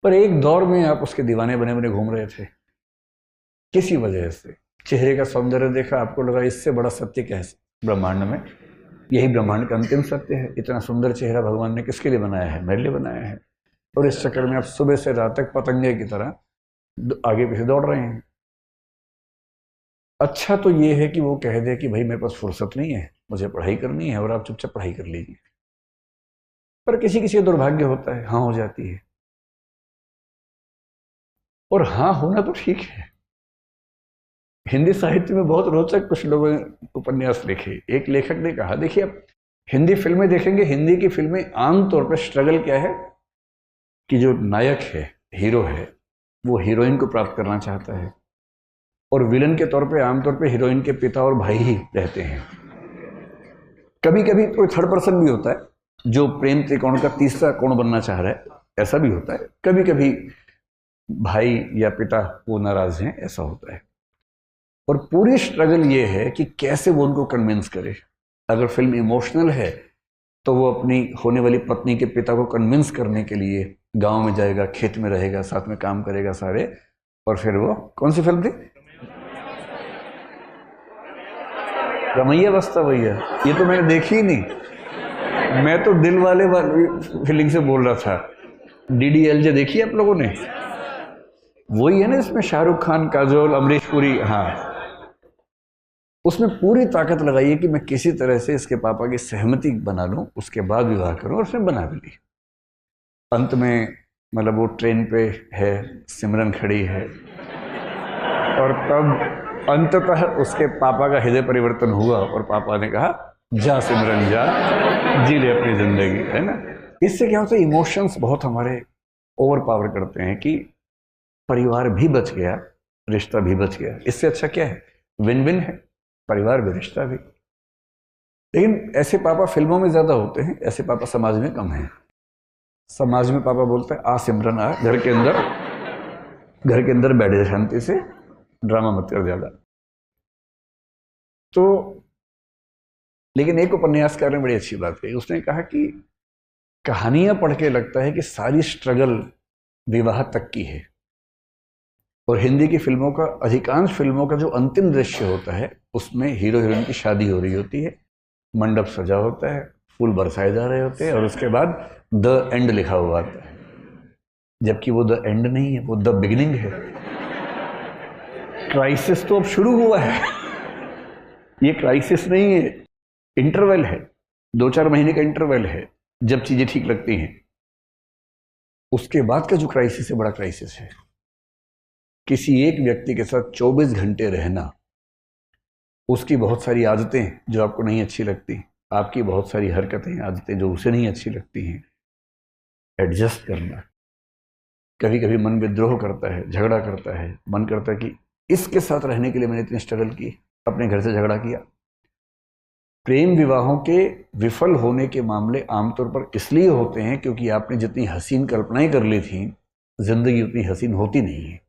पर एक दौर में आप उसके दीवाने बने बने घूम रहे थे, किसी वजह से चेहरे का सौंदर्य देखा, आपको लगा इससे बड़ा सत्य क्या है ब्रह्मांड में, यही ब्रह्मांड का अंतिम सत्य है, इतना सुंदर चेहरा भगवान ने किसके लिए बनाया है, मेरे लिए बनाया है। और इस चक्कर में आप सुबह से रात तक पतंगे की तरह आगे पीछे दौड़ रहे हैं। अच्छा तो ये है कि वो कह दे कि भाई मेरे पास फुर्सत नहीं है, मुझे पढ़ाई करनी है और आप चुपचाप पढ़ाई कर लीजिए। पर किसी किसी का दुर्भाग्य होता है, हाँ हो जाती है। और हाँ होना तो ठीक है। हिंदी साहित्य में बहुत रोचक कुछ लोगों ने उपन्यास लिखे। एक लेखक ने कहा, देखिए आप हिंदी फिल्में देखेंगे, हिंदी की फिल्में आमतौर पर स्ट्रगल क्या है कि जो नायक है, हीरो है, वो हीरोइन को प्राप्त करना चाहता है और विलन के तौर पे आमतौर पे हीरोइन के पिता और भाई ही रहते हैं। कभी कभी कोई थर्ड पर्सन भी होता है जो प्रेम त्रिकोण का तीसरा कोण बनना चाह रहा है, ऐसा भी होता है। कभी कभी भाई या पिता वो नाराज हैं, ऐसा होता है। और पूरी स्ट्रगल ये है कि कैसे वो उनको कन्विंस करे। अगर फिल्म इमोशनल है तो वो अपनी होने वाली पत्नी के पिता को कन्विंस करने के लिए गांव में जाएगा, खेत में रहेगा, साथ में काम करेगा सारे, और फिर वो कौन सी फिल्म थी, रमैया बस्ता भैया, ये तो मैंने देखी ही नहीं। मैं तो दिल वाले फीलिंग से बोल रहा था। DDLJ देखी आप लोगों ने? वही है ना, इसमें शाहरुख खान, काजोल, अमरीश पुरी। हाँ, उसमें पूरी ताकत लगाई है कि मैं किसी तरह से इसके पापा की सहमति बना लूं, उसके बाद विवाह करूं, और उसने बना भी ली। अंत में मतलब वो ट्रेन पे है, सिमरन खड़ी है, और तब अंततः उसके पापा का हृदय परिवर्तन हुआ और पापा ने कहा जा सिमरन जा, जी ले अपनी जिंदगी, है ना। इससे क्या होता है, इमोशंस बहुत हमारे ओवर पावर करते हैं कि परिवार भी बच गया, रिश्ता भी बच गया। इससे अच्छा क्या है, विन विन है, परिवार भी रिश्ता भी। लेकिन ऐसे पापा फिल्मों में ज्यादा होते हैं, ऐसे पापा समाज में कम हैं। समाज में पापा बोलते हैं आ सिमरन आ, घर के अंदर बैठ जा शांति से, ड्रामा मत कर ज्यादा। तो लेकिन एक उपन्यासकार ने बड़ी अच्छी बात कही। उसने कहा कि कहानियां पढ़ के लगता है कि सारी स्ट्रगल विवाह तक की है, और हिंदी की फिल्मों का, अधिकांश फिल्मों का जो अंतिम दृश्य होता है उसमें हीरो हीरोइन की शादी हो रही होती है, मंडप सजा होता है, फूल बरसाए जा रहे होते हैं, और उसके बाद द एंड लिखा हुआ आता है। जबकि वो द एंड नहीं है, वो द बिगिनिंग है। क्राइसिस तो अब शुरू हुआ है। ये क्राइसिस नहीं है, इंटरवल है, 2-4 महीने का इंटरवल है जब चीजें ठीक लगती हैं। उसके बाद का जो क्राइसिस है, बड़ा क्राइसिस है। किसी एक व्यक्ति के साथ 24 घंटे रहना, उसकी बहुत सारी आदतें जो आपको नहीं अच्छी लगती, आपकी बहुत सारी हरकतें, आदतें जो उसे नहीं अच्छी लगती हैं, एडजस्ट करना। कभी कभी मन विद्रोह करता है, झगड़ा करता है, मन करता है कि इसके साथ रहने के लिए मैंने इतनी स्ट्रगल की, अपने घर से झगड़ा किया। प्रेम विवाहों के विफल होने के मामले आमतौर पर इसलिए होते हैं क्योंकि आपने जितनी हसीन कल्पनाएं कर ली थी, जिंदगी उतनी हसीन होती नहीं है।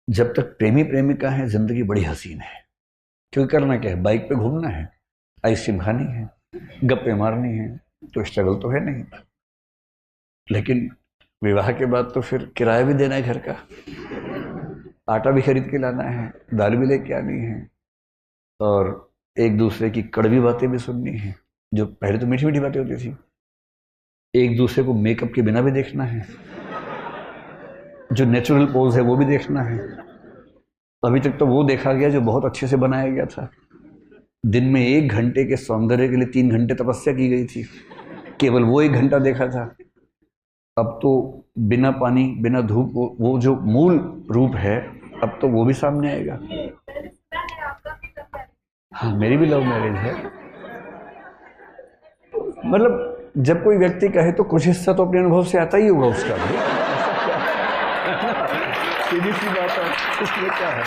जब तक प्रेमी प्रेमिका है, जिंदगी बड़ी हसीन है, क्योंकि करना क्या है, बाइक पे घूमना है, आइसक्रीम खानी है, गप्पे मारनी है, तो स्ट्रगल तो है नहीं। लेकिन विवाह के बाद तो फिर किराया भी देना है घर का, आटा भी खरीद के लाना है, दाल भी लेके आनी है, और एक दूसरे की कड़वी बातें भी सुननी है, जो पहले तो मीठी मीठी बातें होती थी। एक दूसरे को मेकअप के बिना भी देखना है, जो नेचुरल पोज है वो भी देखना है। अभी तक तो वो देखा गया जो बहुत अच्छे से बनाया गया था। दिन में 1 घंटे के सौंदर्य के लिए 3 घंटे तपस्या की गई थी, केवल वो 1 घंटा देखा था। अब तो बिना पानी, बिना धूप, वो जो मूल रूप है, अब तो वो भी सामने आएगा। हाँ, मेरी भी लव मैरिज है। मतलब जब कोई व्यक्ति कहे तो कुछ हिस्सा तो अपने अनुभव से आता ही होगा उसका भी। सीधी सी बात है, इसमें क्या है।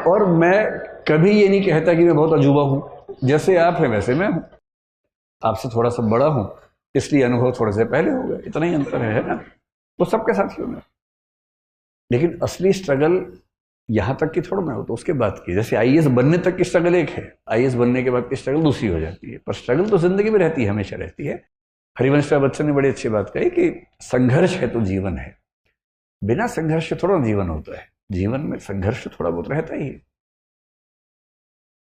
और मैं कभी ये नहीं कहता कि मैं बहुत अजूबा हूँ। जैसे आप हैं वैसे मैं हूँ, आपसे थोड़ा सा बड़ा हूँ, इसलिए अनुभव थोड़े से पहले हो गए, इतना ही अंतर है ना। तो सबके साथ ही होगा। लेकिन असली स्ट्रगल यहाँ तक की थोड़ा ना हो, तो उसके बाद की, जैसे IAS बनने तक की स्ट्रगल एक है, IAS बनने के बाद की स्ट्रगल दूसरी हो जाती है। पर स्ट्रगल तो जिंदगी में रहती है, हमेशा रहती है। हरिवंश राय बच्चन ने बड़ी अच्छी बात कही कि संघर्ष है तो जीवन है, बिना संघर्ष के थोड़ा जीवन होता है, जीवन में संघर्ष थोड़ा बहुत रहता ही है।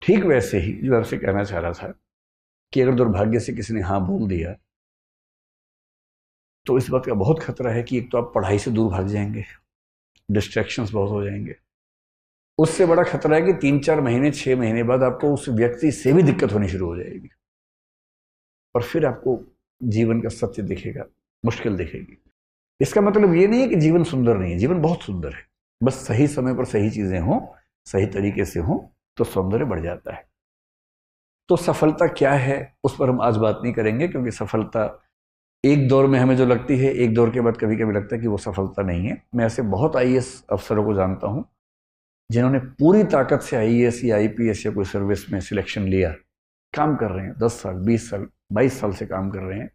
ठीक वैसे ही जो आपसे कहना चाह रहा था कि अगर दुर्भाग्य से किसी ने हाँ बोल दिया तो इस बात का बहुत खतरा है कि एक तो आप पढ़ाई से दूर भाग जाएंगे, डिस्ट्रैक्शंस बहुत हो जाएंगे। उससे बड़ा खतरा है कि 3-4 महीने 6 महीने बाद आपको उस व्यक्ति से भी दिक्कत होनी शुरू हो जाएगी और फिर आपको जीवन का सत्य दिखेगा, मुश्किल दिखेगी। इसका मतलब ये नहीं है कि जीवन सुंदर नहीं है, जीवन बहुत सुंदर है, बस सही समय पर सही चीजें हों, सही तरीके से हों तो सौंदर्य बढ़ जाता है। तो सफलता क्या है उस पर हम आज बात नहीं करेंगे, क्योंकि सफलता एक दौर में हमें जो लगती है, एक दौर के बाद कभी कभी लगता है कि वो सफलता नहीं है। मैं ऐसे बहुत आईएएस अफसरों को जानता हूं जिन्होंने पूरी ताकत से आईएएस या आईपीएस या कोई सर्विस में सिलेक्शन लिया, काम कर रहे हैं 10 साल 20 साल 22 साल से काम कर रहे हैं,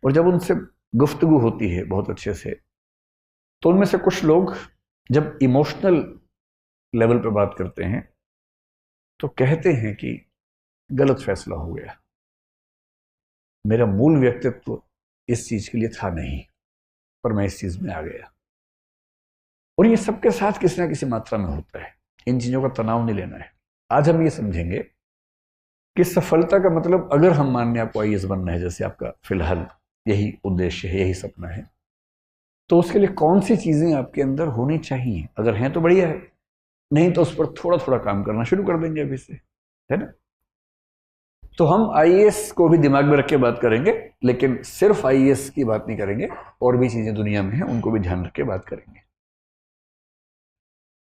और जब उनसे गुफ्तगू होती है बहुत अच्छे से, तो उनमें से कुछ लोग जब इमोशनल लेवल पर बात करते हैं तो कहते हैं कि गलत फैसला हो गया, मेरा मूल व्यक्तित्व इस चीज के लिए था नहीं, पर मैं इस चीज में आ गया। और ये सबके साथ किसी ना किसी मात्रा में होता है, इन चीजों का तनाव नहीं लेना है। आज हम ये समझेंगे कि सफलता का मतलब, अगर हम मानने आपको आईएएस बनना है, जैसे आपका फिलहाल यही उद्देश्य है, यही सपना है, तो उसके लिए कौन सी चीजें आपके अंदर होनी चाहिए। अगर हैं तो बढ़िया है, नहीं तो उस पर थोड़ा थोड़ा काम करना शुरू कर देंगे अभी से, है ना। तो हम आईएएस को भी दिमाग में रख के बात करेंगे, लेकिन सिर्फ आईएएस की बात नहीं करेंगे, और भी चीजें दुनिया में हैं उनको भी ध्यान रख के बात करेंगे।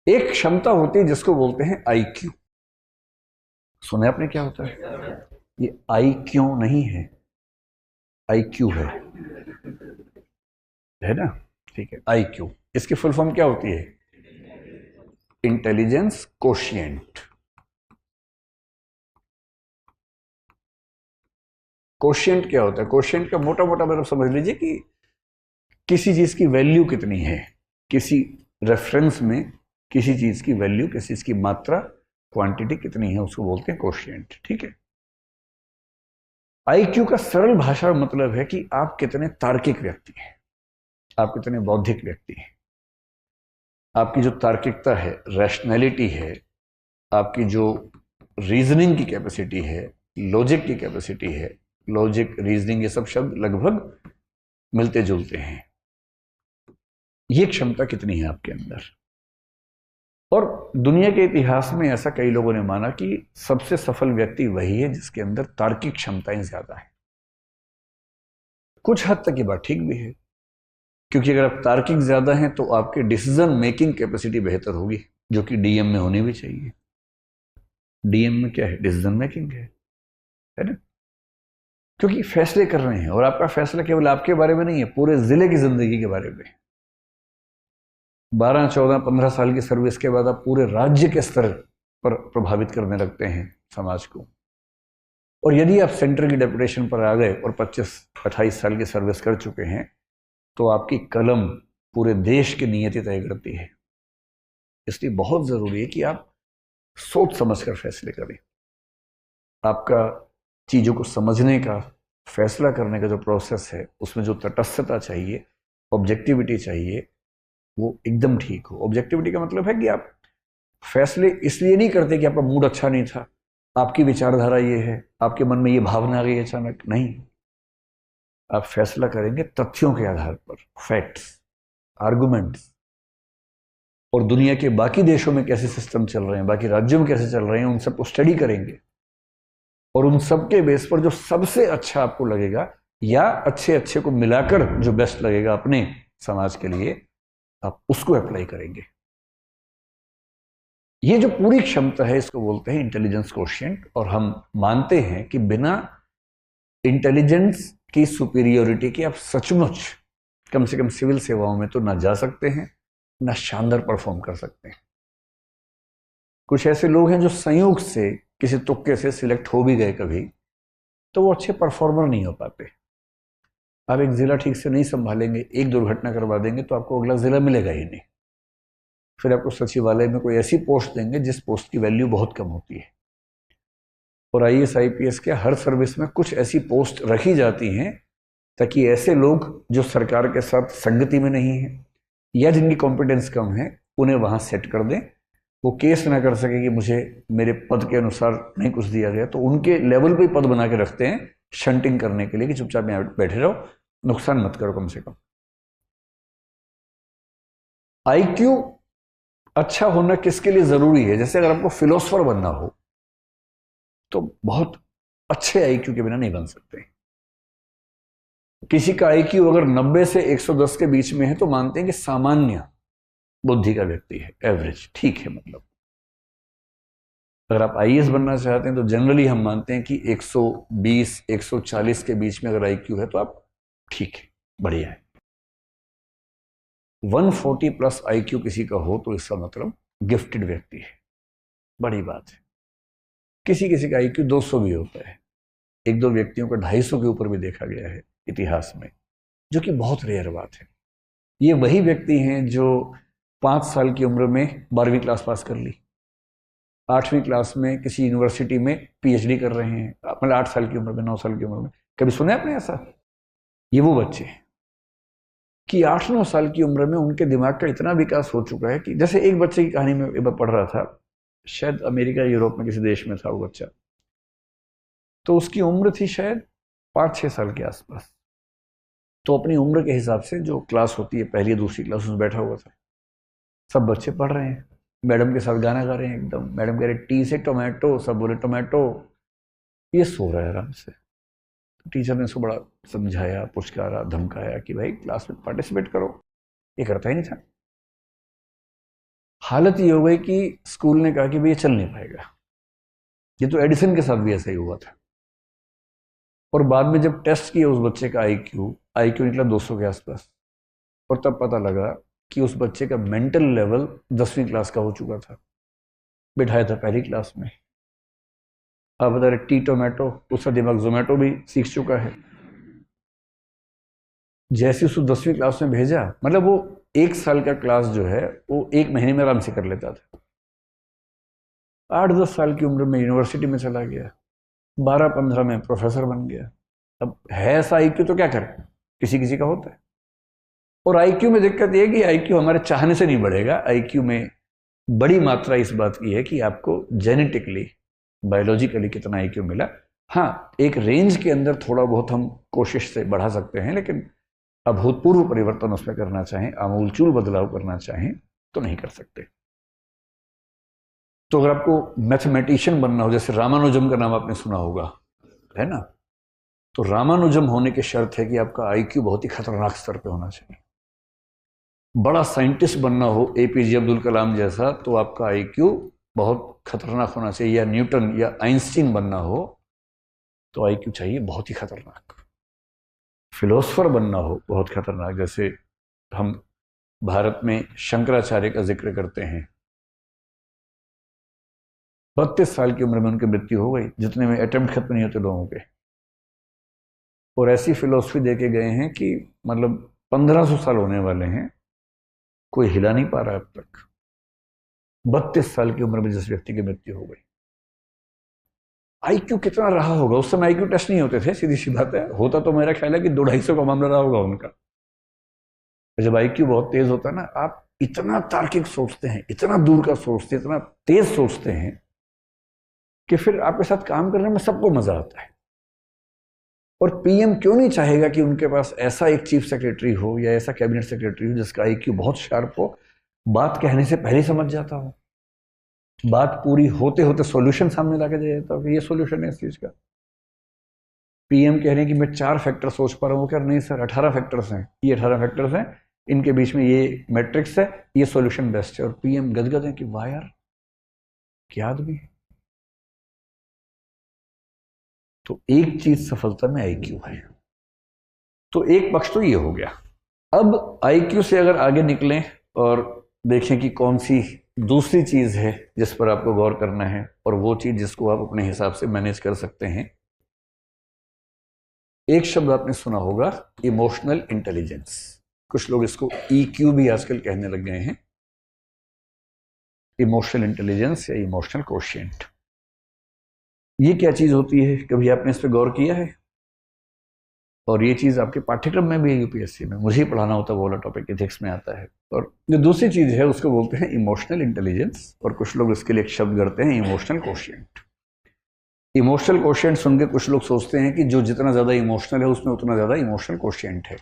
एक क्षमता होती है जिसको बोलते हैं आईक्यू। सुना आपने क्या होता है? ये आई क्यों नहीं है, आईक्यू है ना, ठीक है। आईक्यू, इसकी फुल फॉर्म क्या होती है? Intelligence quotient. कोशिएंट क्या होता है? कोशिएंट का मोटा मोटा मतलब समझ लीजिए कि किसी चीज की वैल्यू कितनी है, किसी रेफरेंस में किसी चीज की वैल्यू, किसी चीज की मात्रा, क्वांटिटी कितनी है, उसको बोलते हैं कोशिएंट, ठीक है। आईक्यू का सरल भाषा में मतलब है कि आप कितने तार्किक व्यक्ति हैं, आप कितने बौद्धिक व्यक्ति हैं, आपकी जो तार्किकता है, रैशनैलिटी है, आपकी जो रीजनिंग की कैपेसिटी है, लॉजिक की कैपेसिटी है, लॉजिक, रीजनिंग, ये सब शब्द लगभग मिलते जुलते हैं। ये क्षमता कितनी है आपके अंदर? और दुनिया के इतिहास में ऐसा कई लोगों ने माना कि सबसे सफल व्यक्ति वही है जिसके अंदर तार्किक क्षमताएं ज्यादा है। कुछ हद तक ये बात ठीक भी है, क्योंकि अगर आप तार्किक ज्यादा हैं तो आपकी डिसीजन मेकिंग कैपेसिटी बेहतर होगी, जो कि डीएम में होनी भी चाहिए। डीएम में क्या है? डिसीजन मेकिंग है ना, क्योंकि फैसले कर रहे हैं, और आपका फैसला केवल आपके बारे में नहीं है, पूरे जिले की जिंदगी के बारे में। 12, 14, 15 साल की सर्विस के बाद आप पूरे राज्य के स्तर पर प्रभावित करने लगते हैं समाज को। और यदि आप सेंटर की डेपुटेशन पर आ गए और 25-28 साल की सर्विस कर चुके हैं, तो आपकी कलम पूरे देश की नियति तय करती है। इसलिए बहुत जरूरी है कि आप सोच समझ कर फैसले करें। आपका चीजों को समझने का, फैसला करने का जो प्रोसेस है, उसमें जो तटस्थता चाहिए, ऑब्जेक्टिविटी चाहिए, वो एकदम ठीक हो। ऑब्जेक्टिविटी का मतलब है कि आप फैसले इसलिए नहीं करते कि आपका मूड अच्छा नहीं था, आपकी विचारधारा ये है, आपके मन में ये भावना आ गई अचानक, नहीं। आप फैसला करेंगे तथ्यों के आधार पर, फैक्ट्स, आर्गुमेंट्स, और दुनिया के बाकी देशों में कैसे सिस्टम चल रहे हैं, बाकी राज्यों में कैसे चल रहे हैं, उन सबको स्टडी करेंगे, और उन सब के बेस पर जो सबसे अच्छा आपको लगेगा, या अच्छे अच्छे को मिलाकर जो बेस्ट लगेगा अपने समाज के लिए, आप उसको अप्लाई करेंगे। ये जो पूरी क्षमता है, इसको बोलते हैं इंटेलिजेंस कोशिएंट। और हम मानते हैं कि बिना इंटेलिजेंस की सुपीरियोरिटी के आप सचमुच कम से कम सिविल सेवाओं में तो ना जा सकते हैं, ना शानदार परफॉर्म कर सकते हैं। कुछ ऐसे लोग हैं जो संयोग से, किसी तुक्के से सिलेक्ट हो भी गए कभी, तो वो अच्छे परफॉर्मर नहीं हो पाते। आप एक जिला ठीक से नहीं संभालेंगे, एक दुर्घटना करवा देंगे, तो आपको अगला जिला मिलेगा ही नहीं। फिर आपको सचिवालय में कोई ऐसी पोस्ट देंगे जिस पोस्ट की वैल्यू बहुत कम होती है। और आईएएस आईपीएस के हर सर्विस में कुछ ऐसी पोस्ट रखी जाती हैं ताकि ऐसे लोग जो सरकार के साथ संगति में नहीं है या जिनकी कॉम्पिटेंस कम है उन्हें वहां सेट कर दें, वो केस ना कर सके कि मुझे मेरे पद के अनुसार नहीं कुछ दिया गया, तो उनके लेवल पे पद बना के रखते हैं शंटिंग करने के लिए कि चुपचाप यहाँ बैठे रहो, नुकसान मत करो कम से कम। आईक्यू अच्छा होना किसके लिए जरूरी है? जैसे अगर आपको फिलोसफर बनना हो तो बहुत अच्छे आईक्यू के बिना नहीं बन सकते। किसी का आईक्यू अगर 90 से 110 के बीच में है तो मानते हैं कि सामान्य बुद्धि का व्यक्ति है, एवरेज, ठीक है। मतलब अगर आप आईएएस बनना चाहते हैं तो जनरली हम मानते हैं कि 120 140 के बीच में अगर आईक्यू है तो आप ठीक है, बढ़िया है। 140 प्लस आईक्यू किसी का हो तो इसका मतलब गिफ्टेड व्यक्ति है, बड़ी बात है। किसी किसी का आईक्यू 200 भी होता है, एक दो व्यक्तियों का 250 के ऊपर भी देखा गया है इतिहास में, जो कि बहुत रेयर बात है। ये वही व्यक्ति हैं जो 5 साल की उम्र में 12वीं क्लास पास कर ली, 8वीं क्लास में किसी यूनिवर्सिटी में पीएचडी कर रहे हैं, मतलब 8 साल की उम्र में, 9 साल की उम्र में। कभी सुना है आपने ऐसा? ये वो बच्चे हैं कि 8-9 साल की उम्र में उनके दिमाग का इतना विकास हो चुका है कि जैसे एक बच्चे की कहानी में एक बार पढ़ रहा था, शायद अमेरिका यूरोप में किसी देश में था वो बच्चा, तो उसकी उम्र थी शायद 5-6 साल के आसपास। तो अपनी उम्र के हिसाब से जो क्लास होती है पहली दूसरी क्लास उसमें बैठा हुआ था, सब बच्चे पढ़ रहे हैं, मैडम के साथ गाना गा रहे हैं एकदम, मैडम कह रहे टी से टोमेटो, सब बोले टोमेटो, ये सो रहा है आराम से। तो टीचर ने उसको बड़ा समझाया, पुचकारा, धमकाया कि भाई क्लास में पार्टिसिपेट करो, ये करता ही नहीं था। हालत ये हो गई कि स्कूल ने कहा कि भाई ये चल नहीं पाएगा। ये तो एडिसन के साथ भी ऐसा ही हुआ था। और बाद में जब टेस्ट किया उस बच्चे का आईक्यू निकला 200 के आसपास, और तब पता लगा कि उस बच्चे का मेंटल लेवल 10वीं क्लास का हो चुका था, बिठाया था पहली क्लास में। अब बता रहे टी टोमेटो, उसका दिमाग जोमेटो भी सीख चुका है। जैसे उसको 10वीं क्लास में भेजा, मतलब वो 1 साल का क्लास जो है वो 1 महीने में आराम से कर लेता था। 8-10 साल की उम्र में यूनिवर्सिटी में चला गया, 12-15 में प्रोफेसर बन गया। अब है ऐसा आईक्यू तो क्या करें, किसी किसी का होता है। और आईक्यू में दिक्कत यह है कि आईक्यू हमारे चाहने से नहीं बढ़ेगा। आईक्यू में बड़ी मात्रा इस बात की है कि आपको जेनेटिकली, बायोलॉजिकली कितना आईक्यू मिला। हाँ, एक रेंज के अंदर थोड़ा बहुत हम कोशिश से बढ़ा सकते हैं, लेकिन अभूतपूर्व परिवर्तन उसमें करना चाहें, आमूलचूल बदलाव करना चाहें तो नहीं कर सकते। तो अगर आपको मैथमेटिशियन बनना हो, जैसे रामानुजम का नाम आपने सुना होगा, है ना, तो रामानुजम होने की शर्त है कि आपका आईक्यू बहुत ही खतरनाक स्तर पे होना चाहिए। बड़ा साइंटिस्ट बनना हो एपीजे अब्दुल कलाम जैसा, तो आपका आईक्यू बहुत खतरनाक होना चाहिए। या न्यूटन या आइंस्टीन बनना हो तो आईक्यू चाहिए बहुत ही खतरनाक। फिलोसफर बनना हो बहुत खतरनाक, जैसे हम भारत में शंकराचार्य का जिक्र करते हैं, 32 साल की उम्र में उनकी मृत्यु हो गई, जितने में अटेम्प्ट खत्म नहीं होते लोगों के। और ऐसी फिलोसफी दे के गए हैं कि मतलब 1500 साल होने वाले हैं, कोई हिला नहीं पा रहा अब तक। 32 साल की उम्र में जिस व्यक्ति की मृत्यु हो गई, आईक्यू कितना रहा होगा? उस समय आईक्यू टेस्ट नहीं होते थे, सीधी सी बात है। होता तो मेरा ख्याल है कि 200-250 का मामला रहा होगा उनका। जब आईक्यू बहुत तेज होता है ना, आप इतना तार्किक सोचते हैं, इतना दूर का सोचते हैं, इतना तेज सोचते हैं कि फिर आपके साथ काम करने में सबको मजा आता है। और पीएम क्यों नहीं चाहेगा कि उनके पास ऐसा एक चीफ सेक्रेटरी हो या ऐसा कैबिनेट सेक्रेटरी हो जिसका आईक्यू बहुत शार्प हो, बात कहने से पहले समझ जाता हो, बात पूरी होते होते सॉल्यूशन सामने लाके दे देता हो कि ये सॉल्यूशन है इस चीज का। पीएम कह रहे हैं कि मैं 4 फैक्टर सोच पा रहा हूँ, क्या नहीं सर 18 फैक्टर्स हैं, ये 18 फैक्टर्स हैं, इनके बीच में ये मैट्रिक्स है, ये सॉल्यूशन बेस्ट है। और पीएम गदगद है कि वाह यार क्या आदमी है। तो एक चीज सफलता में आईक्यू है। तो एक पक्ष तो ये हो गया। अब आईक्यू से अगर आगे निकलें और देखें कि कौन सी दूसरी चीज है जिस पर आपको गौर करना है, और वो चीज जिसको आप अपने हिसाब से मैनेज कर सकते हैं। एक शब्द आपने सुना होगा, इमोशनल इंटेलिजेंस। कुछ लोग इसको ईक्यू भी आजकल कहने लग गए हैं। इमोशनल इंटेलिजेंस या इमोशनल कोशिएंट, ये क्या चीज होती है? कभी आपने इस पर गौर किया है? और ये चीज़ आपके पाठ्यक्रम में भी है यूपीएससी में, मुझे ही पढ़ाना होता है, वो वाला टॉपिक एथिक्स में आता है। और जो दूसरी चीज़ है उसको बोलते हैं इमोशनल इंटेलिजेंस, और कुछ लोग इसके लिए एक शब्द करते हैं इमोशनल कोशिएंट। इमोशनल कोशिएंट सुन के कुछ लोग सोचते हैं कि जो जितना ज़्यादा इमोशनल है उसमें उतना ज़्यादा इमोशनल कोशिएंट है।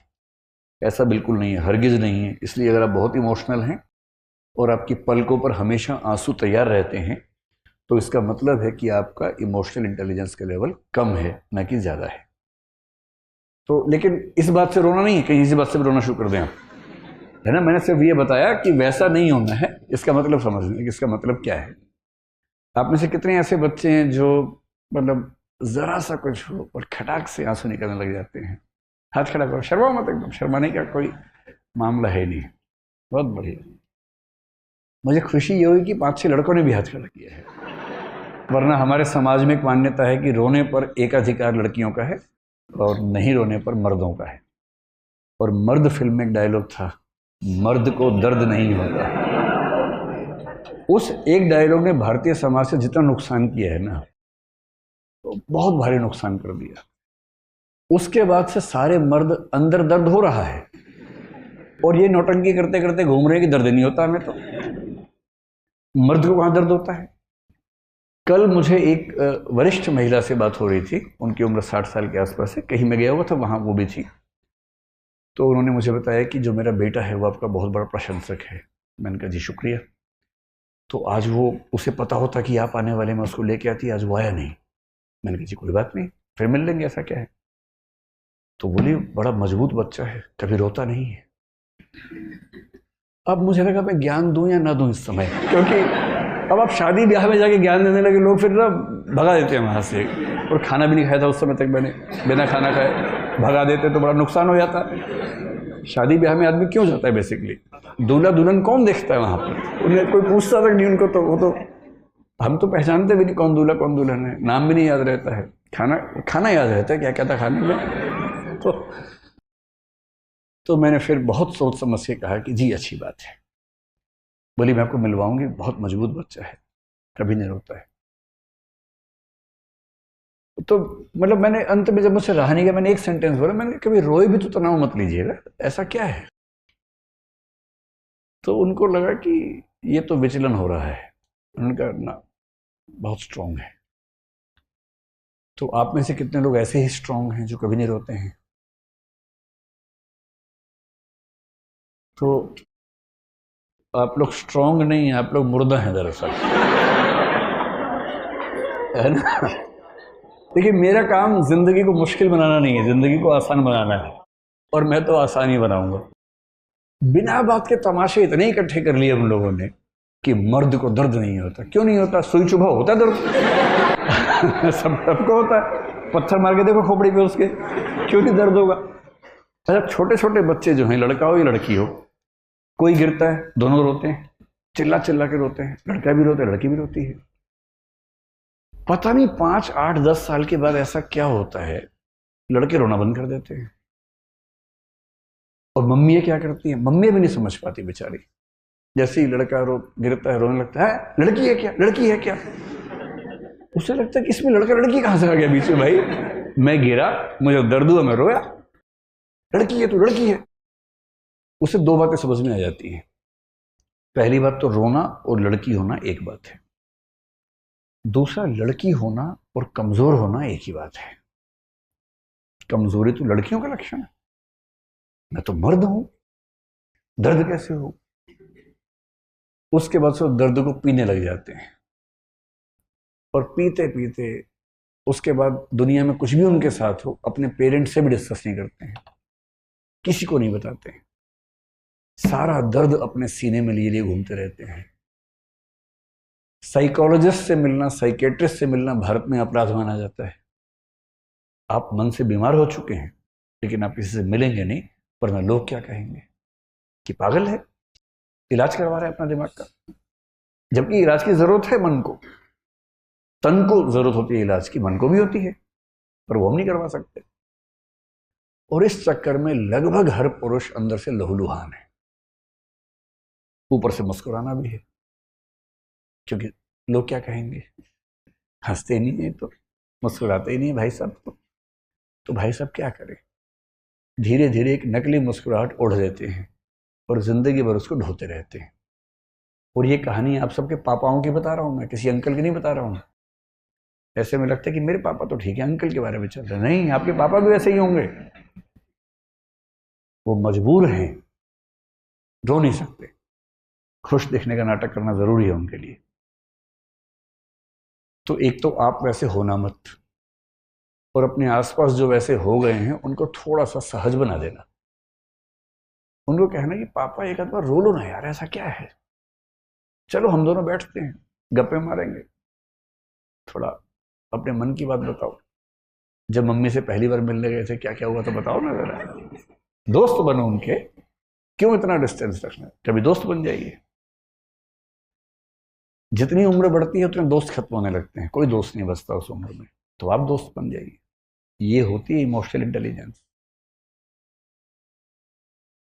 ऐसा बिल्कुल नहीं है, हरगिज़ नहीं है। इसलिए अगर आप बहुत इमोशनल हैं और आपकी पलकों पर हमेशा आंसू तैयार रहते हैं, तो इसका मतलब है कि आपका इमोशनल इंटेलिजेंस का लेवल कम है, न कि ज़्यादा है। तो लेकिन इस बात से रोना नहीं है, कहीं इसी बात से भी रोना शुरू कर दें आप, है ना। मैंने सिर्फ ये बताया कि वैसा नहीं होना है, इसका मतलब समझ लें कि इसका मतलब क्या है। आप में से कितने ऐसे बच्चे हैं जो मतलब ज़रा सा कुछ हो और खटाक से आंसू निकलने लग जाते हैं? हाथ खड़ा करो, शर्मा मत, एकदम शर्माने का कोई मामला है नहीं। बहुत बढ़िया। मुझे खुशी ये हुई कि 5-6 लड़कों ने भी हाथ खड़ा किया है, वरना हमारे समाज में एक मान्यता है कि रोने पर एकाधिकार लड़कियों का है और नहीं रोने पर मर्दों का है। और मर्द फिल्म में एक डायलॉग था, मर्द को दर्द नहीं होता। उस एक डायलॉग ने भारतीय समाज से जितना नुकसान किया है ना, तो बहुत भारी नुकसान कर दिया। उसके बाद से सारे मर्द अंदर दर्द हो रहा है और ये नौटंकी करते करते घूम रहे हैं कि दर्द नहीं होता हमें। तो मर्द को कहाँ दर्द होता है? कल मुझे एक वरिष्ठ महिला से बात हो रही थी, उनकी उम्र 60 साल के आसपास है, कहीं मैं गया हुआ था, वहाँ वो भी थी। तो उन्होंने मुझे बताया कि जो मेरा बेटा है वो आपका बहुत बड़ा प्रशंसक है। मैंने कहा जी शुक्रिया। तो आज वो, उसे पता होता कि आप आने वाले, मैं उसको लेके आती, आज वो आया नहीं। मैंने कहा जी कोई बात नहीं, फिर मिल लेंगे, ऐसा क्या है। तो बोली बड़ा मजबूत बच्चा है, कभी रोता नहीं है। अब मुझे लगा मैं ज्ञान दूं या ना दूं इस समय, क्योंकि अब आप शादी ब्याह में जाके ज्ञान देने लगे, लोग फिर ना भगा देते हैं वहाँ से। और खाना भी नहीं खाया था उस समय तक मैंने, बिना खाना खाए भगा देते तो बड़ा नुकसान हो जाता। शादी ब्याह में आदमी क्यों जाता है बेसिकली? दूल्हा दुल्हन कौन देखता है वहाँ पर? उन्हें कोई पूछता तक नहीं उनको, तो वो तो हम तो पहचानते भी नहीं कौन दूल्हा कौन दुल्हन है, नाम भी नहीं याद रहता है, खाना खाना याद रहता है क्या क्या था खाने में। तो मैंने फिर बहुत सोच समझ के कहा कि जी अच्छी बात है। बोली मैं आपको मिलवाऊंगी, बहुत मजबूत बच्चा है, कभी नहीं रोता है। तो मतलब मैंने अंत में जब मुझसे रहा नहीं गया, मैंने एक सेंटेंस बोला, मैंने कभी रोए भी तो तनाव मत लीजिएगा, ऐसा क्या है। तो उनको लगा कि ये तो विचलन हो रहा है। उन्होंने कहा ना, बहुत स्ट्रांग है। तो आप में से कितने लोग ऐसे ही स्ट्रांग हैं जो कभी नहीं रोते हैं? तो आप लोग स्ट्रांग नहीं हैं, आप लोग मुर्दा हैं दरअसल, है ना। देखिए मेरा काम जिंदगी को मुश्किल बनाना नहीं है, जिंदगी को आसान बनाना है, और मैं तो आसान ही बनाऊंगा। बिना बात के तमाशे इतने इकट्ठे कर लिए हम लोगों ने कि मर्द को दर्द नहीं होता। क्यों नहीं होता? सुई चुभा होता है दर्द। सबको होता है, पत्थर मार के देखो खोपड़ी पे उसके, क्यों नहीं दर्द होगा। अच्छा छोटे छोटे बच्चे जो हैं, लड़का हो या लड़की हो, कोई गिरता है दोनों रोते हैं, चिल्ला चिल्ला के रोते हैं, लड़का भी रोता है लड़की भी रोती है। पता नहीं 5, 8, 10 साल के बाद ऐसा क्या होता है, लड़के रोना बंद कर देते हैं। और मम्मी क्या करती है, मम्मी भी नहीं समझ पाती बेचारी। जैसे ही लड़का गिरता है, रोने लगता है, लड़की है क्या, लड़की है क्या। उसे लगता है कि इसमें लड़का लड़की कहां से आ गया बीच में भाई, मैं गिरा, मुझे दर्द हुआ, मैं रोया, लड़की है तो लड़की है। उसे दो बातें समझ में आ जाती हैं। पहली बात तो रोना और लड़की होना एक बात है, दूसरा लड़की होना और कमजोर होना एक ही बात है। कमजोरी तो लड़कियों का लक्षण है, मैं तो मर्द हूं, दर्द कैसे हो। उसके बाद से दर्द को पीने लग जाते हैं, और पीते पीते उसके बाद दुनिया में कुछ भी उनके साथ हो, अपने पेरेंट्स से भी डिस्कस नहीं करते हैं, किसी को नहीं बताते हैं, सारा दर्द अपने सीने में लिए लिए घूमते रहते हैं। साइकोलॉजिस्ट से मिलना, साइकेट्रिस्ट से मिलना भारत में अपराध माना जाता है। आप मन से बीमार हो चुके हैं, लेकिन आप किसी से मिलेंगे नहीं, वरना लोग क्या कहेंगे कि पागल है, इलाज करवा रहा है अपना दिमाग का। जबकि इलाज की जरूरत है मन को, तन को जरूरत होती है इलाज की, मन को भी होती है, पर वो हम नहीं करवा सकते। और इस चक्कर में लगभग हर पुरुष अंदर से लहूलुहान है, ऊपर से मुस्कुराना भी है, क्योंकि लोग क्या कहेंगे, हंसते नहीं है तो, मुस्कुराते ही नहीं है भाई साहब, तो भाई साहब क्या करें। धीरे धीरे एक नकली मुस्कुराहट ओढ़ देते हैं और जिंदगी भर उसको ढोते रहते हैं। और ये कहानी आप सबके पापाओं की बता रहा हूं मैं, किसी अंकल की नहीं बता रहा हूं। ऐसे में लगता है कि मेरे पापा तो ठीक है, अंकल के बारे में चल रहे, नहीं, आपके पापा भी वैसे ही होंगे। वो मजबूर हैं, रो नहीं सकते, खुश दिखने का नाटक करना जरूरी है उनके लिए। तो एक तो आप वैसे होना मत, और अपने आसपास जो वैसे हो गए हैं उनको थोड़ा सा सहज बना देना। उनको कहना कि पापा एक आध बार रो लो ना यार, ऐसा क्या है, चलो हम दोनों बैठते हैं, गप्पे मारेंगे, थोड़ा अपने मन की बात बताओ। जब मम्मी से पहली बार मिलने गए थे क्या क्या हुआ तो बताओ ना जरा। दोस्त बनो उनके, क्यों इतना डिस्टेंस रखना, कभी दोस्त बन जाइए। जितनी उम्र बढ़ती है उतने दोस्त खत्म होने लगते हैं, कोई दोस्त नहीं बचता उस उम्र में, तो आप दोस्त बन जाइए। ये होती है इमोशनल इंटेलिजेंस।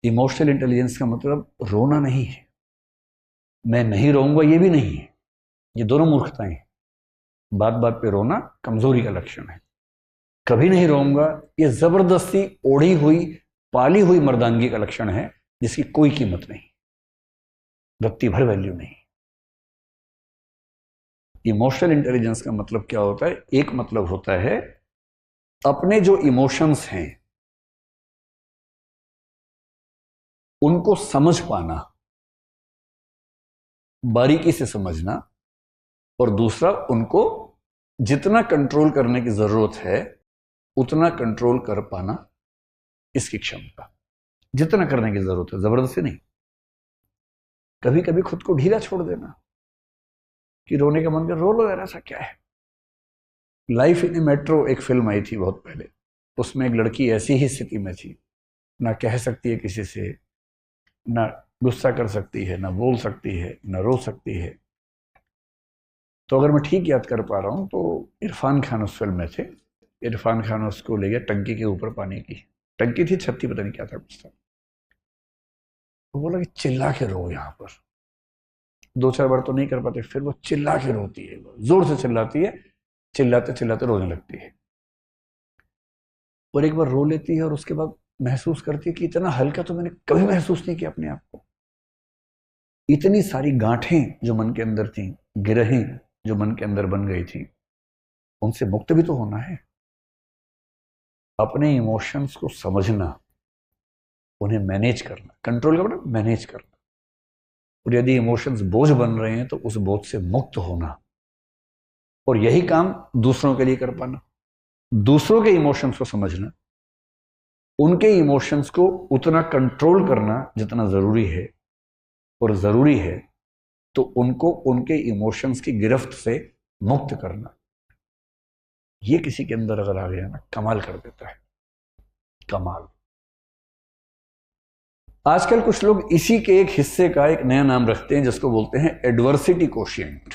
इमोशनल इंटेलिजेंस का मतलब रोना नहीं है, मैं नहीं रोऊंगा ये भी नहीं है, ये दोनों मूर्खताएं हैं। बात बात पे रोना कमजोरी का लक्षण है। कभी नहीं रोऊंगा ये जबरदस्ती ओढ़ी हुई पाली हुई मर्दानगी का लक्षण है, जिसकी कोई कीमत नहीं, रत्ती भर वैल्यू नहीं। इमोशनल इंटेलिजेंस का मतलब क्या होता है? एक मतलब होता है अपने जो इमोशंस हैं उनको समझ पाना, बारीकी से समझना, और दूसरा उनको जितना कंट्रोल करने की जरूरत है उतना कंट्रोल कर पाना, इसकी क्षमता। जितना करने की जरूरत है, जबरदस्ती नहीं। कभी कभी खुद को ढीला छोड़ देना कि रोने का मन कर रो लो यार, ऐसा क्या है। लाइफ इन ए मेट्रो एक फिल्म आई थी बहुत पहले, उसमें एक लड़की ऐसी ही स्थिति में थी, ना कह सकती है किसी से, ना गुस्सा कर सकती है, ना बोल सकती है, ना रो सकती है। तो अगर मैं ठीक याद कर पा रहा हूं तो इरफान खान उस फिल्म में थे। इरफान खान उसको ले गया टंकी के ऊपर, पानी की टंकी थी, छत थी, पता नहीं क्या था कुछ था। वो बोला कि चिल्ला के रो यहां पर। दो चार बार तो नहीं कर पाते, फिर वो चिल्ला के रोती है, जोर से चिल्लाती है, चिल्लाते चिल्लाते रोने लगती है। और एक बार रो लेती है और उसके बाद महसूस करती है कि इतना हल्का तो मैंने कभी महसूस नहीं किया अपने आप को। इतनी सारी गांठें जो मन के अंदर थी, गिरहें जो मन के अंदर बन गई थी, उनसे मुक्त भी तो होना है। अपने इमोशंस को समझना, उन्हें मैनेज करना, कंट्रोल का मतलब मैनेज करना। और यदि इमोशंस बोझ बन रहे हैं तो उस बोझ से मुक्त होना, और यही काम दूसरों के लिए कर पाना। दूसरों के इमोशंस को समझना, उनके इमोशंस को उतना कंट्रोल करना जितना जरूरी है, और जरूरी है तो उनको उनके इमोशंस की गिरफ्त से मुक्त करना। ये किसी के अंदर अगर आ गया ना, कमाल कर देता है, कमाल। आजकल कुछ लोग इसी के एक हिस्से का एक नया नाम रखते हैं जिसको बोलते हैं एडवर्सिटी कोशिएंट।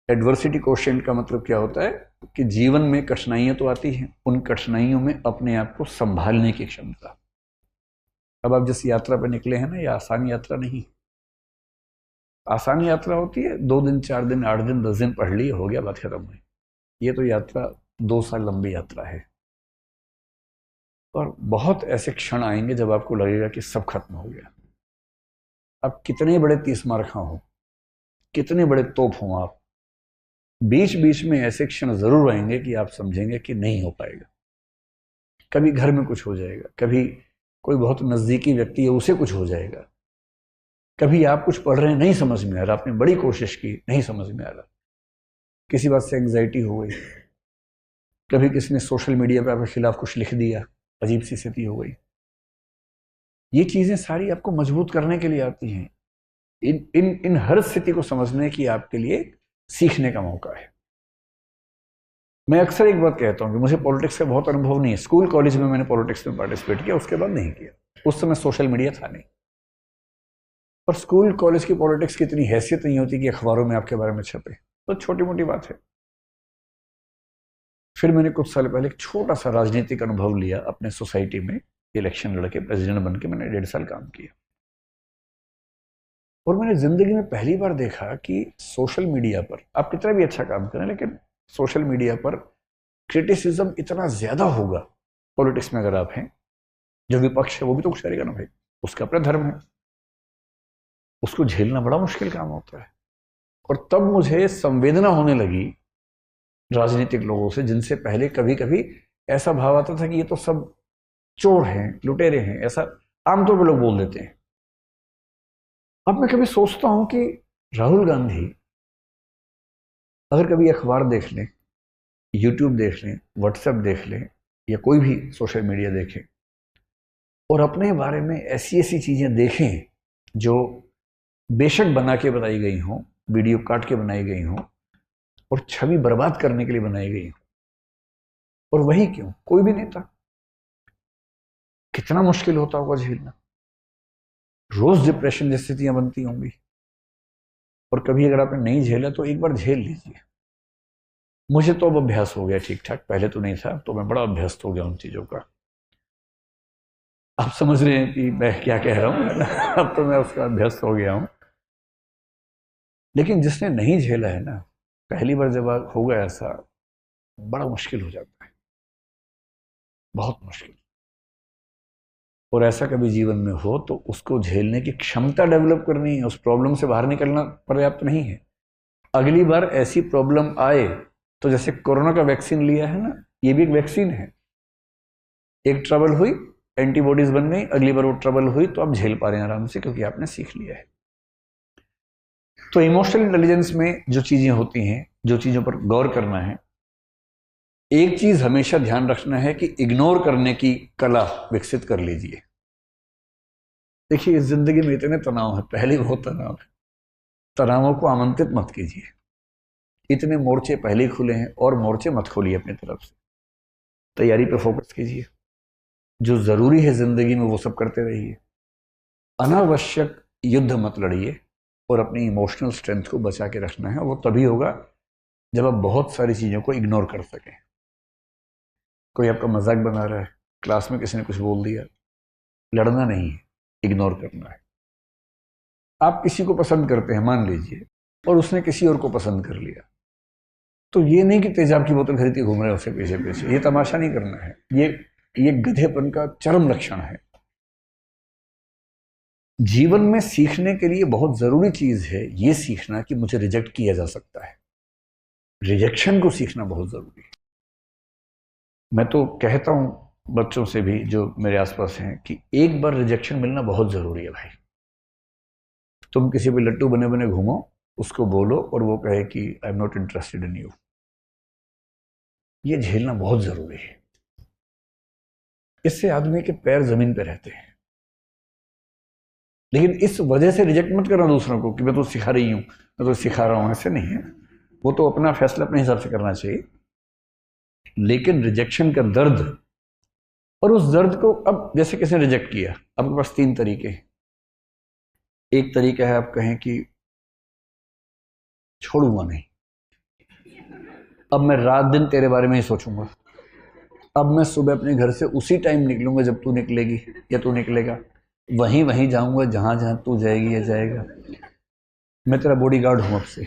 एडवर्सिटी कोशिएंट का मतलब क्या होता है कि जीवन में कठिनाइयां तो आती हैं, उन कठिनाइयों में अपने आप को संभालने की क्षमता। अब आप जिस यात्रा पर निकले हैं ना, ये आसान यात्रा नहीं। आसान यात्रा होती है 2 दिन 4 दिन 8 दिन 10 दिन पढ़ लिए, हो गया, बात खत्म हुई। ये तो यात्रा 2 साल लंबी यात्रा है। और बहुत ऐसे क्षण आएंगे जब आपको लगेगा कि सब खत्म हो गया। अब कितने बड़े 30 मार्खा हो, कितने बड़े तोप हों आप, बीच बीच में ऐसे क्षण जरूर आएंगे कि आप समझेंगे कि नहीं हो पाएगा। कभी घर में कुछ हो जाएगा, कभी कोई बहुत नजदीकी व्यक्ति है उसे कुछ हो जाएगा, कभी आप कुछ पढ़ रहे हैं नहीं समझ में आ रहा, आपने बड़ी कोशिश की नहीं समझ में आ रहा, किसी बात से एंग्जाइटी हो गई, कभी किसी ने सोशल मीडिया पर आपके खिलाफ कुछ लिख दिया, अजीब सी स्थिति हो गई। ये चीजें सारी आपको मजबूत करने के लिए आती हैं। इन इन इन हर स्थिति को समझने की आपके लिए सीखने का मौका है। मैं अक्सर एक बात कहता हूं कि मुझे पॉलिटिक्स का बहुत अनुभव नहीं है। स्कूल कॉलेज में मैंने पॉलिटिक्स में पार्टिसिपेट किया, उसके बाद नहीं किया। उस समय सोशल मीडिया था नहीं, और स्कूल कॉलेज की पॉलिटिक्स की इतनी हैसियत नहीं होती कि अखबारों में आपके बारे में छपे, तो छोटी मोटी बात है। फिर मैंने कुछ साल पहले एक छोटा सा राजनीतिक अनुभव लिया अपने सोसाइटी में, इलेक्शन लड़के प्रेसिडेंट बन के मैंने 1.5 साल काम किया। और मैंने जिंदगी में पहली बार देखा कि सोशल मीडिया पर आप कितना भी अच्छा काम करें, लेकिन सोशल मीडिया पर क्रिटिसिज्म इतना ज्यादा होगा पॉलिटिक्स में अगर आप हैं, जो विपक्ष है वो भी तो कुछ करेगा ना भाई, उसका अपना धर्म है, उसको झेलना बड़ा मुश्किल काम होता है। और तब मुझे संवेदना होने लगी राजनीतिक लोगों से, जिनसे पहले कभी कभी ऐसा भाव आता था कि ये तो सब चोर हैं, लुटेरे हैं, ऐसा आमतौर पर लोग बोल देते हैं। अब मैं कभी सोचता हूं कि राहुल गांधी अगर कभी अखबार देख लें, यूट्यूब देख लें, व्हाट्सएप देख लें, या कोई भी सोशल मीडिया देखें, और अपने बारे में ऐसी ऐसी चीजें देखें जो बेशक बना के बनाई गई हों, वीडियो काट के बनाई गई हों, और छवि बर्बाद करने के लिए बनाई गई हों, और वही क्यों, कोई भी नेता, कितना मुश्किल होता होगा झेलना। रोज डिप्रेशन जैसी स्थितियां बनती होंगी, और कभी अगर आपने नहीं झेला तो एक बार झेल लीजिए। मुझे तो अब अभ्यास हो गया ठीक ठाक, पहले तो नहीं था, तो मैं बड़ा अभ्यस्त हो गया उन चीजों का। आप समझ रहे हैं कि मैं क्या कह रहा हूं अब तो मैं उसका अभ्यस्त हो गया हूं। लेकिन जिसने नहीं झेला है ना, पहली बार जब होगा ऐसा, बड़ा मुश्किल हो जाता है, बहुत मुश्किल। और ऐसा कभी जीवन में हो तो उसको झेलने की क्षमता डेवलप करनी है, उस प्रॉब्लम से बाहर निकलना पर्याप्त नहीं है। अगली बार ऐसी प्रॉब्लम आए तो जैसे कोरोना का वैक्सीन लिया है ना, ये भी एक वैक्सीन है। एक ट्रबल हुई, एंटीबॉडीज बन गई, अगली बार वो ट्रबल हुई तो आप झेल पा रहे हैं आराम से, क्योंकि आपने सीख लिया है। तो इमोशनल इंटेलिजेंस में जो चीजें होती हैं, जो चीजों पर गौर करना है, एक चीज हमेशा ध्यान रखना है कि इग्नोर करने की कला विकसित कर लीजिए। देखिए, इस जिंदगी में इतने तनाव है, पहले बहुत तनाव है, तनावों को आमंत्रित मत कीजिए। इतने मोर्चे पहले ही खुले हैं, और मोर्चे मत खोलिए अपनी तरफ से। तैयारी पे फोकस कीजिए, जो जरूरी है जिंदगी में वो सब करते रहिए। अनावश्यक युद्ध मत लड़िए, और अपनी इमोशनल स्ट्रेंथ को बचा के रखना है। वो तभी होगा जब आप बहुत सारी चीजों को इग्नोर कर सकें। कोई आपका मजाक बना रहा है, क्लास में किसी ने कुछ बोल दिया, लड़ना नहीं है, इग्नोर करना है। आप किसी को पसंद करते हैं मान लीजिए, और उसने किसी और को पसंद कर लिया, तो ये नहीं कि तेजाब की बोतल खरीद के घूम रहे हैं उसके पीछे पीछे, ये तमाशा नहीं करना है। ये गधेपन का चरम लक्षण है। जीवन में सीखने के लिए बहुत जरूरी चीज है ये सीखना कि मुझे रिजेक्ट किया जा सकता है। रिजेक्शन को सीखना बहुत जरूरी है। मैं तो कहता हूं बच्चों से भी जो मेरे आसपास हैं कि एक बार रिजेक्शन मिलना बहुत जरूरी है भाई। तुम किसी भी लट्टू बने बने घूमो, उसको बोलो और वो कहे कि I am not interested in you, ये झेलना बहुत जरूरी है। इससे आदमी के पैर जमीन पे रहते हैं। लेकिन इस वजह से रिजेक्ट मत करना दूसरों को कि मैं तो सिखा रही हूं, मैं तो सिखा रहा हूं, ऐसे नहीं है। वो तो अपना फैसला अपने हिसाब से करना चाहिए। लेकिन रिजेक्शन का दर्द, और उस दर्द को, अब जैसे किसी ने रिजेक्ट किया, आपके पास तीन तरीके हैं। एक तरीका है आप कहें कि छोड़ूंगा नहीं, अब मैं रात दिन तेरे बारे में ही सोचूंगा, अब मैं सुबह अपने घर से उसी टाइम निकलूंगा जब तू निकलेगी या तू निकलेगा, वहीं वहीं जाऊंगा जहां जहां तू जाएगी या जाएगा। मैं तेरा बॉडीगार्ड हूं अब से,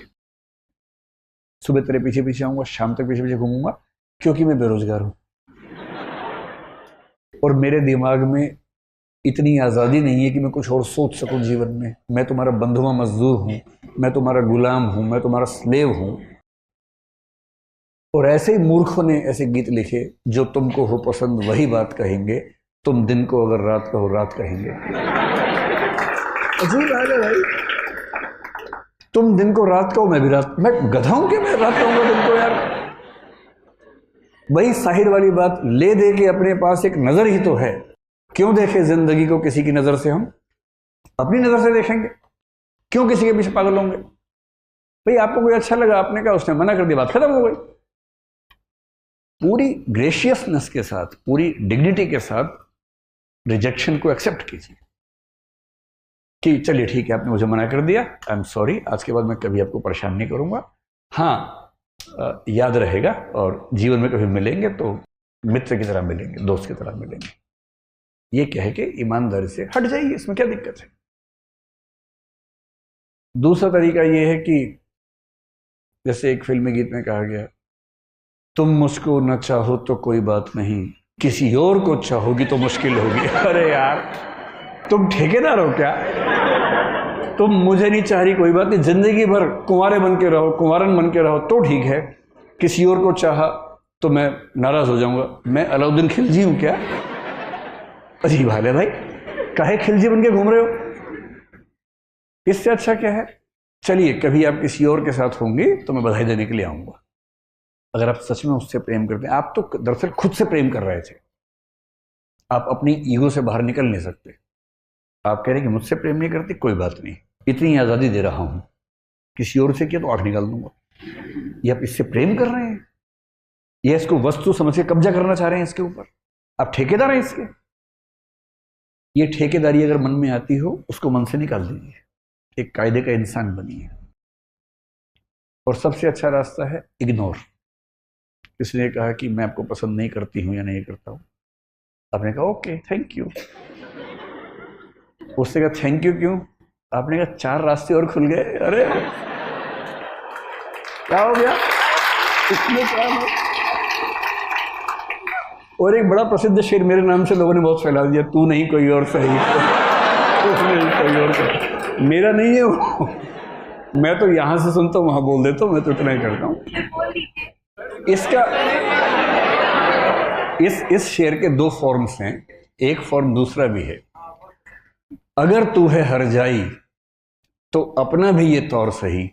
सुबह तेरे पीछे पीछे आऊंगा, शाम तक पीछे पीछे घूमूंगा, क्योंकि मैं बेरोजगार हूं और मेरे दिमाग में इतनी आज़ादी नहीं है कि मैं कुछ और सोच सकूं जीवन में। मैं तुम्हारा बंधुआ मजदूर हूं, मैं तुम्हारा गुलाम हूं, मैं तुम्हारा स्लेव हूं। और ऐसे ही मूर्खों ने ऐसे गीत लिखे, जो तुमको हो पसंद वही बात कहेंगे, तुम दिन को अगर रात कहो रात कहेंगे। अजीब बात है भाई, तुम दिन को रात कहो मैं भी रात, मैं गधा हूं कि मैं रात कहूंगा दिन को यार। वही साहिर वाली बात, ले दे के अपने पास एक नजर ही तो है, क्यों देखे जिंदगी को किसी की नजर से, हम अपनी नजर से देखेंगे, क्यों किसी के पीछे पागल होंगे। भाई आपको कोई अच्छा लगा, आपने कहा, उसने मना कर दिया, बात खत्म हो गई। पूरी ग्रेशियसनेस के साथ, पूरी डिग्निटी के साथ रिजेक्शन को एक्सेप्ट कीजिए कि चलिए ठीक है, आपने मुझे मना कर दिया, आई एम सॉरी, आज के बाद मैं कभी आपको परेशान नहीं करूंगा। हाँ, याद रहेगा, और जीवन में कभी मिलेंगे तो मित्र की तरह मिलेंगे, दोस्त की तरह मिलेंगे। ये कह के ईमानदारी से हट जाइए, इसमें क्या दिक्कत है। दूसरा तरीका ये है कि जैसे एक फिल्मी गीत में कहा गया, तुम मुझको न चाहो तो कोई बात नहीं, किसी और को चाहोगी तो मुश्किल होगी। अरे यार, तुम ठेकेदार हो क्या? तुम मुझे नहीं चाह रही, कोई बात नहीं, जिंदगी भर कुंवारे बन के रहो, कुंवारन बन के रहो तो ठीक है। किसी और को चाहा तो मैं नाराज हो जाऊंगा। मैं अलाउद्दीन खिलजी हूं क्या? अजीब हाल है भाई, काहे खिलजी बन के घूम रहे हो? इससे अच्छा क्या है? चलिए, कभी आप किसी और के साथ होंगे तो मैं बधाई देने के लिए आऊंगा। अगर आप सच में उससे प्रेम करते हैं, आप तो दरअसल खुद से प्रेम कर रहे थे, आप अपनी ईगो से बाहर निकल नहीं सकते। आप कह रहे हैं कि मुझसे प्रेम नहीं करती, कोई बात नहीं, इतनी आज़ादी दे रहा हूं, किसी और से किया तो आंख निकाल दूंगा। ये आप इससे प्रेम कर रहे हैं, ये इसको वस्तु समझ के कब्जा करना चाह रहे हैं इसके ऊपर, आप ठेकेदार हैं इसके। ये ठेकेदारी अगर मन में आती हो, उसको मन से निकाल दीजिए, एक कायदे का इंसान बनिए। और सबसे अच्छा रास्ता है इग्नोर। किसी ने कहा कि मैं आपको पसंद नहीं करती हूं या नहीं करता हूं, आपने कहा ओके थैंक यू। उसने कहा थैंक यू क्यों? आपने कहा 4 रास्ते और खुल गए। अरे क्या हो गया इसमें, क्या हो? और एक बड़ा प्रसिद्ध शेर मेरे नाम से लोगों ने बहुत फैला दिया, तू नहीं कोई और सही। नहीं कोई और सही, मेरा नहीं है वो, मैं तो यहां से सुनता हूं वहां बोल देता हूं, मैं तो इतना ही करता हूं। इसका इस शेर के 2 फॉर्म्स हैं, एक फॉर्म दूसरा भी है। अगर तू है हर जाई तो अपना भी ये तौर सही,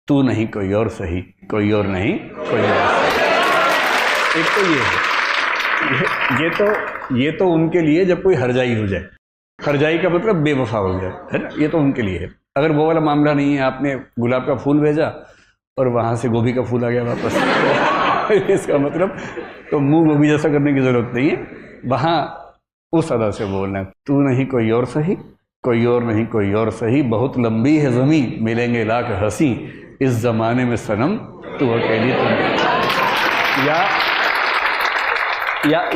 तू नहीं कोई और सही, कोई और नहीं कोई और सही। एक तो ये है, ये तो उनके लिए जब कोई हरजाई हो जाए, हरजाई का मतलब बेवफा हो जाए, है ना, ये तो उनके लिए है। अगर वो वाला मामला नहीं है, आपने गुलाब का फूल भेजा और वहां से गोभी का फूल आ गया वापस, इसका मतलब तो मुंह गोभी जैसा करने की जरूरत नहीं है, वहां उस अदा से बोलना, तू नहीं कोई और सही, कोई और नहीं कोई और सही, बहुत लंबी है ज़मीं, मिलेंगे लाख हंसी, इस जमाने में सनम तू अकेली तुम।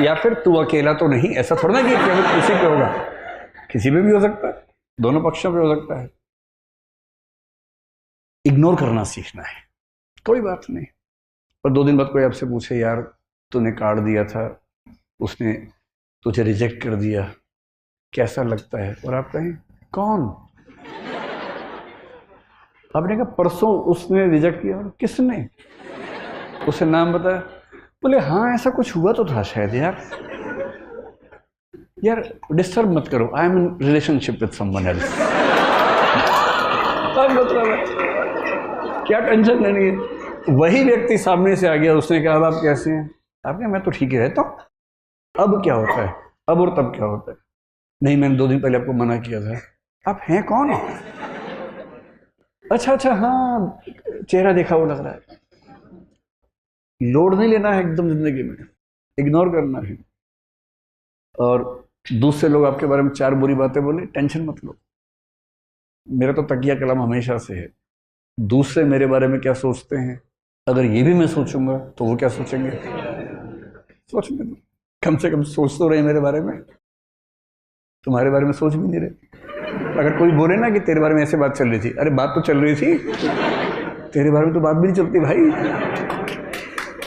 या फिर तू अकेला तो नहीं, ऐसा थोड़ा ना कि केवल किसी पे होगा, किसी पे भी हो सकता है, दोनों पक्षों पे हो सकता है। इग्नोर करना सीखना है, कोई बात नहीं। और 2 दिन बाद कोई आपसे पूछे, यार तूने कार्ड दिया था, उसने तुझे रिजेक्ट कर दिया, कैसा लगता है? और आप कहें कौन? आपने कहा परसों उसने रिजेक्ट किया। और किसने? उसे नाम बताया। बोले हाँ ऐसा कुछ हुआ तो था शायद। यार डिस्टर्ब मत करो, I am in relationship with someone else. क्या टेंशन लेनी है? वही व्यक्ति सामने से आ गया, उसने कहा आप कैसे हैं? आपने मैं तो ठीक ही रहता हूँ। अब क्या होता है? अब और तब क्या होता है? नहीं मैंने 2 दिन पहले आपको मना किया था। आप हैं कौन? अच्छा हाँ चेहरा देखा वो लग रहा है। लोड नहीं लेना है एकदम जिंदगी में, इग्नोर करना है। और दूसरे लोग आपके बारे में 4 बुरी बातें बोले, टेंशन मत लो। मेरा तो तकिया कलम हमेशा से है, दूसरे मेरे बारे में क्या सोचते हैं, अगर ये भी मैं सोचूंगा तो वो क्या सोचेंगे? सोचने दो, कम से कम सोच तो रहे मेरे बारे में, तुम्हारे बारे में सोच भी नहीं रहे। अगर कोई बोले ना कि तेरे बारे में ऐसे बात चल रही थी, अरे बात तो चल रही थी, तेरे बारे में तो बात भी नहीं चलती भाई,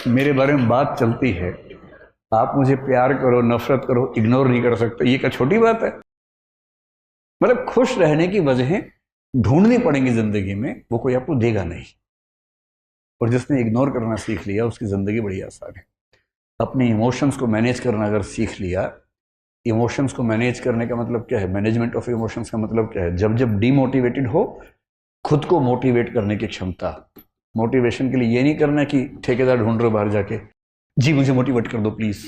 मेरे बारे में बात चलती है। आप मुझे प्यार करो नफरत करो, इग्नोर नहीं कर सकते, ये क्या छोटी बात है? मतलब खुश रहने की वजहें ढूंढनी पड़ेंगी जिंदगी में, वो कोई आपको देगा नहीं। और जिसने इग्नोर करना सीख लिया उसकी जिंदगी बड़ी आसान है। अपने इमोशंस को मैनेज करना अगर सीख लिया, इमोशंस को मैनेज करने का मतलब क्या है, मैनेजमेंट ऑफ इमोशंस का मतलब क्या है, जब जब डीमोटिवेटेड हो खुद को मोटिवेट करने की क्षमता। मोटिवेशन के लिए ये नहीं करना कि ठेकेदार ढूंढ रहे हो बाहर जाके, जी मुझे मोटिवेट कर दो प्लीज,